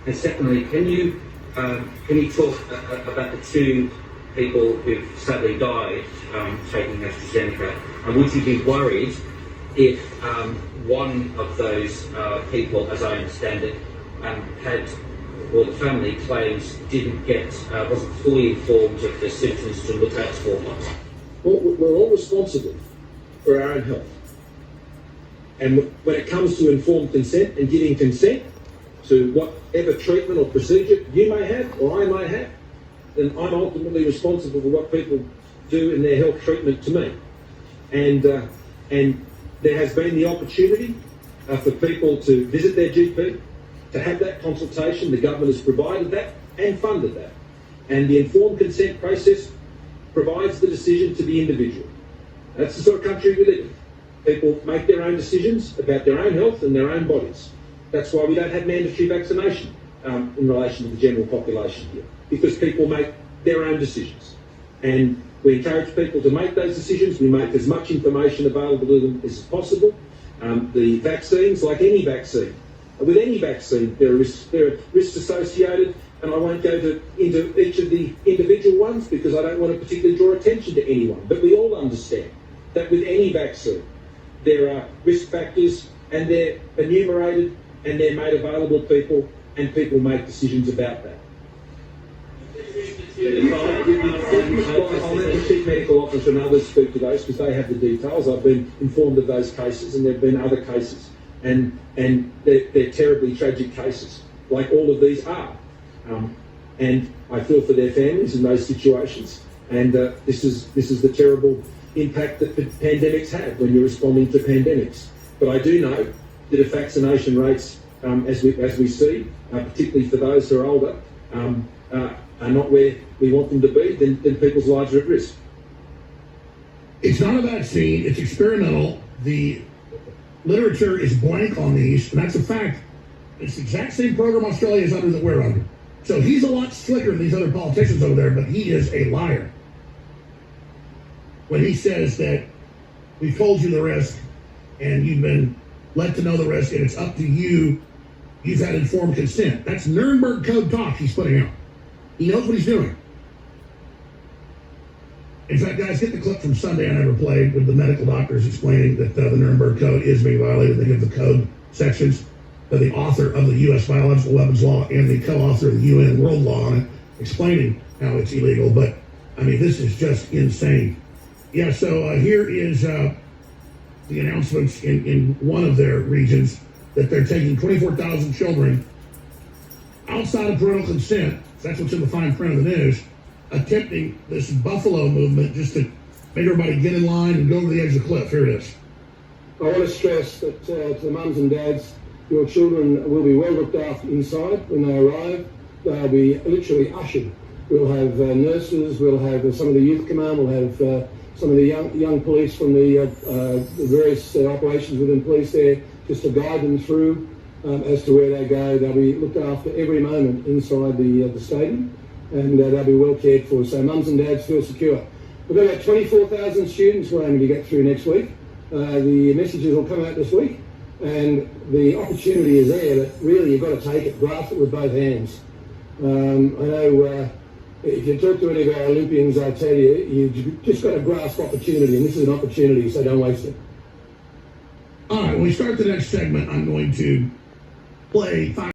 And secondly, can you talk about the two people who've sadly died taking AstraZeneca, and would you be worried if one of those people, as I understand it, or the family claims wasn't fully informed of the symptoms to look out for? Well, we're all responsible for our own health. And when it comes to informed consent and giving consent to whatever treatment or procedure you may have or I may have, then I'm ultimately responsible for what people do in their health treatment to me. And there has been the opportunity for people to visit their GP, to have that consultation. The government has provided that and funded that. And the informed consent process provides the decision to the individual. That's the sort of country we live in. People make their own decisions about their own health and their own bodies. That's why we don't have mandatory vaccination in relation to the general population here, because people make their own decisions. And we encourage people to make those decisions. We make as much information available to them as possible. The vaccines, like any vaccine, with any vaccine, there are risks associated, and I won't go into each of the individual ones because I don't want to particularly draw attention to anyone. But we all understand that with any vaccine, there are risk factors, and they're enumerated, and they're made available to people, and people make decisions about that. I'll let the Chief Medical Officer and others speak to those because they have the details. I've been informed of those cases, and there have been other cases, and they're terribly tragic cases, like all of these are. And I feel for their families in those situations. And this is the terrible impact that pandemics have when you're responding to pandemics. But I do know that if vaccination rates, as we see, particularly for those who are older, are not where we want them to be, then people's lives are at risk. It's not a vaccine, it's experimental. The literature is blank on these, and that's a fact. It's the exact same program Australia is under that we're under. So he's a lot slicker than these other politicians over there, but he is a liar. When he says that we've told you the risk and you've been let to know the risk and it's up to you, you've had informed consent. That's Nuremberg Code talk he's putting out. He knows what he's doing. In fact, guys, get the clip from Sunday I never played with the medical doctors explaining that the Nuremberg Code is being violated. They give the code sections. The author of the U.S. Biological Weapons Law and the co-author of the UN World Law on it, explaining how it's illegal. But, I mean, this is just insane. Yeah, so here is the announcements in one of their regions that they're taking 24,000 children outside of parental consent. That's what's in the fine print of the news, attempting this Buffalo movement just to make everybody get in line and go over the edge of the cliff. Here it is. I want to stress that to the mums and dads, your children will be well looked after inside when they arrive. They'll be literally ushered. We'll have nurses, we'll have some of the youth command, we'll have some of the young police from the various operations within police there just to guide them through as to where they go. They'll be looked after every moment inside the stadium, and they'll be well cared for. So mums and dads feel secure. We've got about 24,000 students we're aiming to get through next week. The messages will come out this week. And the opportunity is there that really you've got to take it, grasp it with both hands. I know if you talk to any of our Olympians, I tell you, you've just got to grasp opportunity, and this is an opportunity, so don't waste it. All right, when we start the next segment, I'm going to play